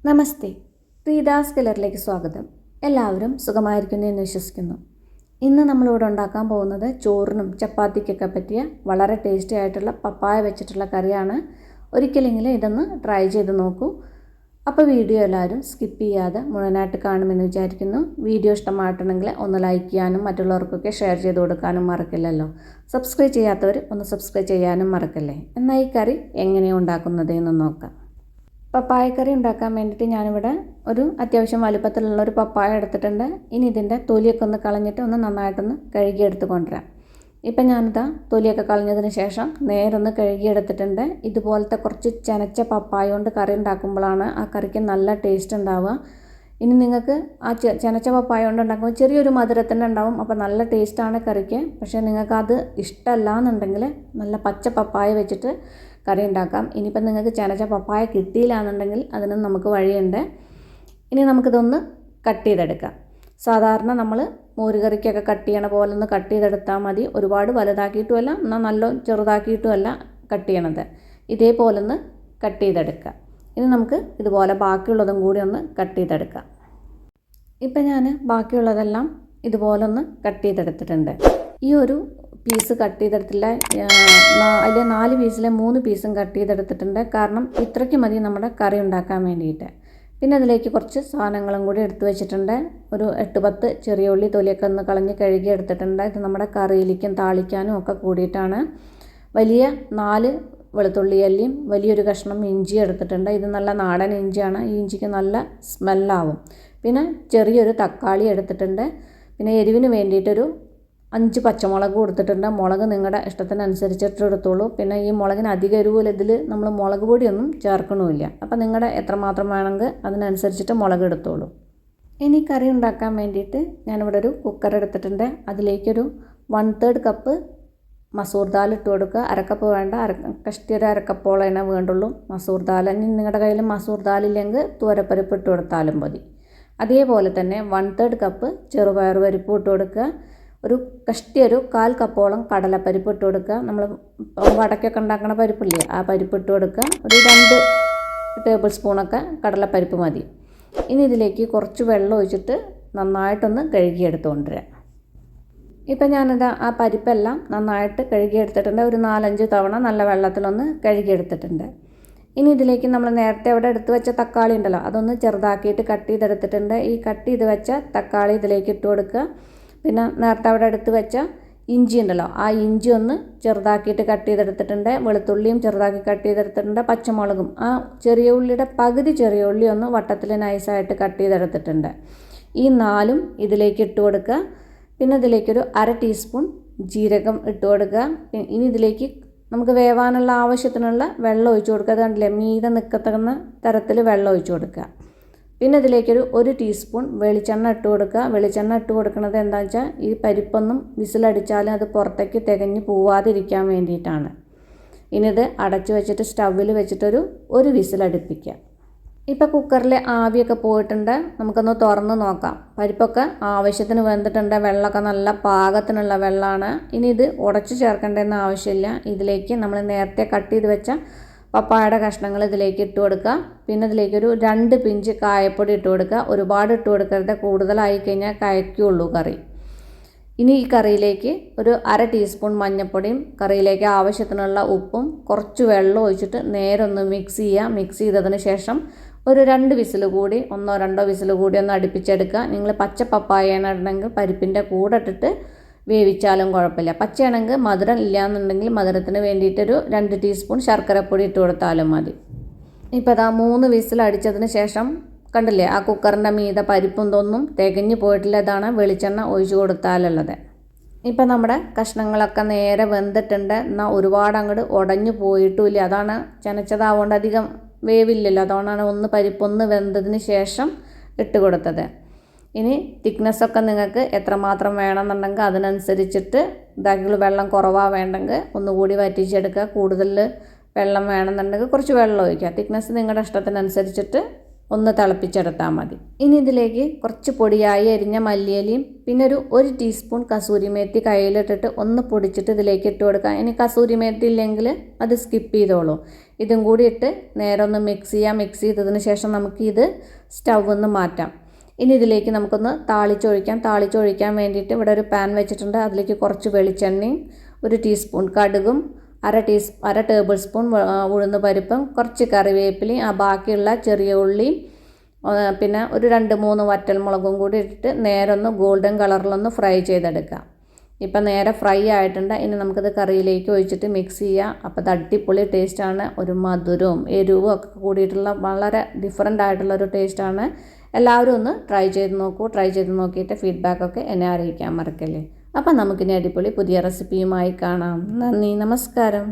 നമസ്തേ, പ്രീതാസ് കിലറിലേക്ക് സ്വാഗതം. എല്ലാവരും സുഖമായിരിക്കുന്നു എന്ന് വിശ്വസിക്കുന്നു. ഇന്ന് നമ്മളിവിടെ ഉണ്ടാക്കാൻ പോകുന്നത് ചോറിനും ചപ്പാത്തിക്കൊക്കെ പറ്റിയ വളരെ ടേസ്റ്റി ആയിട്ടുള്ള പപ്പായ വെച്ചിട്ടുള്ള കറിയാണ്. ഒരിക്കലെങ്കിലും ഇതൊന്ന് ട്രൈ ചെയ്ത് നോക്കൂ. അപ്പോൾ വീഡിയോ എല്ലാവരും സ്കിപ്പ് ചെയ്യാതെ മുഴുവനായിട്ട് കാണുമെന്ന് വിചാരിക്കുന്നു. വീഡിയോ ഇഷ്ടമായിട്ടുണ്ടെങ്കിൽ ഒന്ന് ലൈക്ക് ചെയ്യാനും മറ്റുള്ളവർക്കൊക്കെ ഷെയർ ചെയ്ത് കൊടുക്കാനും മറക്കില്ലല്ലോ. സബ്സ്ക്രൈബ് ചെയ്യാത്തവർ ഒന്ന് സബ്സ്ക്രൈബ് ചെയ്യാനും മറക്കല്ലേ. എന്നാൽ ഈ കറി എങ്ങനെയാണ് ഉണ്ടാക്കുന്നത് എന്ന് നോക്കാം. പപ്പായക്കറി ഉണ്ടാക്കാൻ വേണ്ടിയിട്ട് ഞാനിവിടെ ഒരു അത്യാവശ്യം വലുപ്പത്തിലുള്ള ഒരു പപ്പായ എടുത്തിട്ടുണ്ട്. ഇനി ഇതിൻ്റെ തൊലിയൊക്കെ ഒന്ന് കളഞ്ഞിട്ട് നന്നായിട്ടൊന്ന് കഴുകിയെടുത്ത് കൊണ്ടുവരാം. ഇപ്പം ഞാനിതാ തൊലിയൊക്കെ കളഞ്ഞതിന് ശേഷം നേരൊന്ന് കഴുകിയെടുത്തിട്ടുണ്ട്. ഇതുപോലത്തെ കുറച്ച് ചെനച്ച പപ്പായ കൊണ്ട് കറി ഉണ്ടാക്കുമ്പോഴാണ് ആ കറിക്ക് നല്ല ടേസ്റ്റ് ഉണ്ടാവുക. ഇനി നിങ്ങൾക്ക് ആ ചെനച്ച പപ്പായ കൊണ്ട് ഉണ്ടാക്കുമ്പോൾ ചെറിയൊരു മധുരത്തിൻ്റെ ഉണ്ടാവും, അപ്പോൾ നല്ല ടേസ്റ്റാണ് കറിക്ക്. പക്ഷേ നിങ്ങൾക്ക് അത് ഇഷ്ടമല്ല എന്നുണ്ടെങ്കിൽ നല്ല പച്ച പപ്പായ വെച്ചിട്ട് കറി ഉണ്ടാക്കാം. ഇനിയിപ്പം നിങ്ങൾക്ക് ചെനച്ച പപ്പായ കിട്ടിയില്ല എന്നുണ്ടെങ്കിൽ അതിന് നമുക്ക് വഴിയുണ്ട്. ഇനി നമുക്കിതൊന്ന് കട്ട് ചെയ്തെടുക്കാം. സാധാരണ നമ്മൾ മോരുകറിക്കൊക്കെ കട്ട് ചെയ്യണ പോലെ ഒന്ന് കട്ട് ചെയ്തെടുത്താൽ മതി. ഒരുപാട് വലുതാക്കിയിട്ടുമല്ല, എന്നാൽ നല്ല ചെറുതാക്കിയിട്ടുമല്ല കട്ട് ചെയ്യണത്. ഇതേപോലെ ഒന്ന് കട്ട് ചെയ്തെടുക്കാം. ഇനി നമുക്ക് ഇതുപോലെ ബാക്കിയുള്ളതും കൂടി ഒന്ന് കട്ട് ചെയ്തെടുക്കാം. ഇപ്പം ഞാൻ ബാക്കിയുള്ളതെല്ലാം ഇതുപോലെ ഒന്ന് കട്ട് ചെയ്തെടുത്തിട്ടുണ്ട്. ഈ ഒരു പീസ് കട്ട് ചെയ്തെടുത്തില്ല, അതിലെ 4 പീസിൽ 3 പീസും കട്ട് ചെയ്തെടുത്തിട്ടുണ്ട്. കാരണം ഇത്രയ്ക്ക് മതി നമ്മുടെ കറി ഉണ്ടാക്കാൻ വേണ്ടിയിട്ട്. പിന്നെ അതിലേക്ക് കുറച്ച് സാധനങ്ങളും കൂടി എടുത്തു വെച്ചിട്ടുണ്ട്. ഒരു 8-10 ചെറിയ ഉള്ളി തൊലിയൊക്കെ ഒന്ന് കളഞ്ഞ് കഴുകി എടുത്തിട്ടുണ്ട്. ഇത് നമ്മുടെ കറിയിലേക്കും താളിക്കാനും ഒക്കെ കൂടിയിട്ടാണ്. വലിയ 4 വെളുത്തുള്ളി അല്ലിയും വലിയൊരു കഷ്ണം ഇഞ്ചി എടുത്തിട്ടുണ്ട്. ഇത് നല്ല നാടൻ ഇഞ്ചിയാണ്. ഈ ഇഞ്ചിക്ക് നല്ല സ്മെല്ലാവും. പിന്നെ ചെറിയൊരു തക്കാളി എടുത്തിട്ടുണ്ട്. പിന്നെ എരിവിന് വേണ്ടിയിട്ടൊരു 5 പച്ചമുളക് കൊടുത്തിട്ടുണ്ട്. മുളക് നിങ്ങളുടെ ഇഷ്ടത്തിനനുസരിച്ചിട്ട് എടുത്തോളൂ. പിന്നെ ഈ മുളകിന് അധികം എരിവില്ല, ഇതിൽ നമ്മൾ മുളക് പൊടിയൊന്നും ചേർക്കണമില്ല. അപ്പം നിങ്ങളുടെ എത്രമാത്രം വേണമെങ്കിൽ അതിനനുസരിച്ചിട്ട് മുളക് എടുത്തോളൂ. ഇനി കറി ഉണ്ടാക്കാൻ വേണ്ടിയിട്ട് ഞാനിവിടെ ഒരു കുക്കർ എടുത്തിട്ടുണ്ട്. അതിലേക്കൊരു 1/3 കപ്പ് മസൂർ ദാൽ ഇട്ട് കൊടുക്കുക. അരക്കപ്പ് വേണ്ട, കഷ്ടിയൊരു അരക്കപ്പോളം തന്നെ വേണ്ടുള്ളൂ മസൂർ ദാൽ. ഇനി നിങ്ങളുടെ കയ്യിൽ മസൂർ ദാലില്ലെങ്കിൽ തുവരപ്പരിപ്പ് ഇട്ട് കൊടുത്താലും മതി. അതേപോലെ തന്നെ 1/3 കപ്പ് ചെറുപയർ പരിപ്പ് ഇട്ട് കൊടുക്കുക. ഒരു കഷ്ടിയൊരു 1/4 കപ്പോളം കടലപ്പരിപ്പ് ഇട്ട് കൊടുക്കുക. നമ്മൾ വടക്കൊക്കെ ഉണ്ടാക്കുന്ന പരിപ്പില്ലേ, ആ പരിപ്പ് ഇട്ട് കൊടുക്കുക. ഒരു 2 ടേബിൾ സ്പൂണൊക്കെ കടലപ്പരിപ്പ് മതി. ഇനി ഇതിലേക്ക് കുറച്ച് വെള്ളം ഒഴിച്ചിട്ട് നന്നായിട്ടൊന്ന് കഴുകിയെടുത്ത് കൊണ്ടുവരാം. ഇപ്പം ഞാനിത് ആ പരിപ്പെല്ലാം നന്നായിട്ട് കഴുകിയെടുത്തിട്ടുണ്ട്. ഒരു 4-5 തവണ നല്ല വെള്ളത്തിലൊന്ന് കഴുകിയെടുത്തിട്ടുണ്ട്. ഇനി ഇതിലേക്ക് നമ്മൾ നേരത്തെ അവിടെ എടുത്ത് വെച്ച തക്കാളി ഉണ്ടല്ലോ, അതൊന്ന് ചെറുതാക്കിയിട്ട് കട്ട് ചെയ്തെടുത്തിട്ടുണ്ട്. ഈ കട്ട് ചെയ്ത് വെച്ച തക്കാളി ഇതിലേക്ക് ഇട്ട് കൊടുക്കുക. പിന്നെ നേരത്തെ അവിടെ എടുത്ത് വെച്ച ഇഞ്ചി ഉണ്ടല്ലോ, ആ ഇഞ്ചി ഒന്ന് ചെറുതാക്കിയിട്ട് കട്ട് ചെയ്തെടുത്തിട്ടുണ്ട്. വെളുത്തുള്ളിയും ചെറുതാക്കി കട്ട് ചെയ്തെടുത്തിട്ടുണ്ട്. പച്ചമുളകും ആ ചെറിയ ഉള്ളിയുടെ പകുതി ചെറിയ ഉള്ളി ഒന്ന് വട്ടത്തിൽ നൈസായിട്ട് കട്ട് ചെയ്തെടുത്തിട്ടുണ്ട്. ഈ 4ഉം ഇതിലേക്ക് ഇട്ട് കൊടുക്കുക. പിന്നെ ഇതിലേക്കൊരു 1/2 ടീസ്പൂൺ ജീരകം ഇട്ട് കൊടുക്കുക. ഇനി ഇതിലേക്ക് നമുക്ക് വേവാനുള്ള ആവശ്യത്തിനുള്ള വെള്ളം ഒഴിച്ച് കൊടുക്കുക. അത് കണ്ടില്ലേ, മീതെ നിൽക്കത്തകുന്ന തരത്തിൽ വെള്ളം ഒഴിച്ച് കൊടുക്കുക. പിന്നെ ഇതിലേക്കൊരു 1 ടീസ്പൂൺ വെളിച്ചെണ്ണ ഇട്ട് കൊടുക്കുക. വെളിച്ചെണ്ണ ഇട്ട് കൊടുക്കുന്നത് എന്താണെന്ന് വെച്ചാൽ ഈ പരിപ്പൊന്നും വിസിലടിച്ചാലും അത് പുറത്തേക്ക് തികഞ്ഞ് പോവാതിരിക്കാൻ വേണ്ടിയിട്ടാണ്. ഇനി ഇത് അടച്ച് വെച്ചിട്ട് സ്റ്റൗവിൽ വെച്ചിട്ടൊരു വിസിലടുപ്പിക്കുക. ഇപ്പോൾ കുക്കറിൽ ആവിയൊക്കെ പോയിട്ടുണ്ട്. നമുക്കൊന്ന് തുറന്ന് നോക്കാം. പരിപ്പൊക്കെ ആവശ്യത്തിന് വെന്തിട്ടുണ്ട്. വെള്ളമൊക്കെ നല്ല പാകത്തിനുള്ള വെള്ളമാണ്. ഇനി ഇത് ഉടച്ച് ചേർക്കേണ്ടതെന്ന് ആവശ്യമില്ല. ഇതിലേക്ക് നമ്മൾ നേരത്തെ കട്ട് ചെയ്ത് വെച്ച പപ്പായയുടെ കഷ്ണങ്ങൾ ഇതിലേക്ക് ഇട്ട് കൊടുക്കുക. പിന്നെ ഇതിലേക്കൊരു 2 പിഞ്ച് കായപ്പൊടി ഇട്ട് കൊടുക്കുക. ഒരുപാട് ഇട്ട് കൊടുക്കരുത്, കൂടുതലായി കഴിഞ്ഞാൽ കയക്കുള്ളൂ കറി. ഇനി ഈ കറിയിലേക്ക് ഒരു 1/2 ടീസ്പൂൺ മഞ്ഞൾപ്പൊടിയും കറിയിലേക്ക് ആവശ്യത്തിനുള്ള ഉപ്പും കുറച്ച് വെള്ളം ഒഴിച്ചിട്ട് നേരെ ഒന്ന് മിക്സ് ചെയ്യുക. മിക്സ് ചെയ്തതിന് ശേഷം ഒരു 2 വിസിൽ കൂടി 1-2 വിസിൽ കൂടി ഒന്ന് അടുപ്പിച്ചെടുക്കുക. നിങ്ങൾ പച്ച പപ്പായയാണെങ്കിൽ പരിപ്പിൻ്റെ കൂടെ ഇട്ടിട്ട് വേവിച്ചാലും കുഴപ്പമില്ല. പച്ചയാണെങ്കിൽ മധുരം ഇല്ലയെന്നുണ്ടെങ്കിൽ മധുരത്തിന് വേണ്ടിയിട്ടൊരു 2 ടീസ്പൂൺ ശർക്കരപ്പൊടി ഇട്ട് കൊടുത്താലും മതി. ഇപ്പോൾ അതാ 3 വിസിൽ അടിച്ചതിന് ശേഷം കണ്ടില്ലേ, ആ കുക്കറിൻ്റെ മീതെ പരിപ്പും തൊന്നും തികഞ്ഞ് പോയിട്ടില്ല. ഇതാണ് വെളിച്ചെണ്ണ ഒഴിച്ച് കൊടുത്താലുള്ളത്. ഇപ്പം നമ്മുടെ കഷ്ണങ്ങളൊക്കെ നേരെ വെന്തിട്ടുണ്ട്. എന്നാൽ ഒരുപാട് അങ്ങോട്ട് ഉടഞ്ഞു പോയിട്ടുമില്ല. അതാണ് ചെനച്ചതാവുകൊണ്ട് അധികം വേവില്ലല്ലോ, അതുകൊണ്ടാണ് പരിപ്പൊന്ന് വെന്തതിന് ശേഷം ഇട്ട് കൊടുത്തത്. ഇനി തിക്നെസ്സൊക്കെ നിങ്ങൾക്ക് എത്രമാത്രം വേണമെന്നുണ്ടെങ്കിൽ അതിനനുസരിച്ചിട്ട് ഇതാക്കിയുള്ള വെള്ളം കുറവാണ് വേണ്ടെങ്കിൽ ഒന്നുകൂടി വറ്റിച്ചെടുക്കുക. കൂടുതൽ വെള്ളം വേണമെന്നുണ്ടെങ്കിൽ കുറച്ച് വെള്ളം ഒഴിക്കുക. തിക്നെസ് നിങ്ങളുടെ ഇഷ്ടത്തിനനുസരിച്ചിട്ട് ഒന്ന് തിളപ്പിച്ചെടുത്താൽ മതി. ഇനി ഇതിലേക്ക് കുറച്ച് പൊടിയായി അരിഞ്ഞ മല്ലിയിലയും പിന്നെ ഒരു ടീസ്പൂൺ കസൂരി മേത്തി കയ്യിലിട്ടിട്ട് ഒന്ന് പൊടിച്ചിട്ട് ഇതിലേക്ക് ഇട്ട് കൊടുക്കാം. ഇനി കസൂരി മേത്തി ഇല്ലെങ്കിൽ അത് സ്കിപ്പ് ചെയ്തോളൂ. ഇതും കൂടി ഇട്ട് നേരെ ഒന്ന് മിക്സ് ചെയ്യാം. മിക്സ് ചെയ്തതിന് ശേഷം നമുക്കിത് സ്റ്റൗ ഒന്ന് മാറ്റാം. ഇനി ഇതിലേക്ക് നമുക്കൊന്ന് താളിച്ചൊഴിക്കാൻ വേണ്ടിയിട്ട് ഇവിടെ ഒരു പാൻ വെച്ചിട്ടുണ്ട്. അതിലേക്ക് കുറച്ച് വെളിച്ചെണ്ണയും 1 ടീസ്പൂൺ കടുകും 1/2 ടേബിൾ സ്പൂൺ ഉഴുന്ന് പരിപ്പും കുറച്ച് കറിവേപ്പിലയും ബാക്കിയുള്ള ചെറിയ ഉള്ളിയും പിന്നെ ഒരു 2-3 വറ്റൽമുളകും കൂടി ഇട്ടിട്ട് നേരെ ഒന്ന് ഗോൾഡൻ കളറിലൊന്ന് ഫ്രൈ ചെയ്തെടുക്കാം. ഇപ്പം നേരെ ഫ്രൈ ആയിട്ടുണ്ട്. ഇനി നമുക്കിത് കറിയിലേക്ക് ഒഴിച്ചിട്ട് മിക്സ് ചെയ്യാം. അപ്പോൾ ഇത് അടിപൊളി ടേസ്റ്റാണ്. ഒരു മധുരവും എരിവും ഒക്കെ കൂടിയിട്ടുള്ള വളരെ ഡിഫറെൻ്റ് ആയിട്ടുള്ളൊരു ടേസ്റ്റാണ്. എല്ലാവരും ഒന്ന് ട്രൈ ചെയ്ത് നോക്കൂ. ട്രൈ ചെയ്ത് നോക്കിയിട്ട് ഫീഡ്ബാക്കൊക്കെ എന്നെ അറിയിക്കാൻ മറക്കല്ലേ. അപ്പം നമുക്കിനി അടിപൊളി പുതിയ റെസിപ്പിയുമായി കാണാം. നന്ദി, നമസ്കാരം.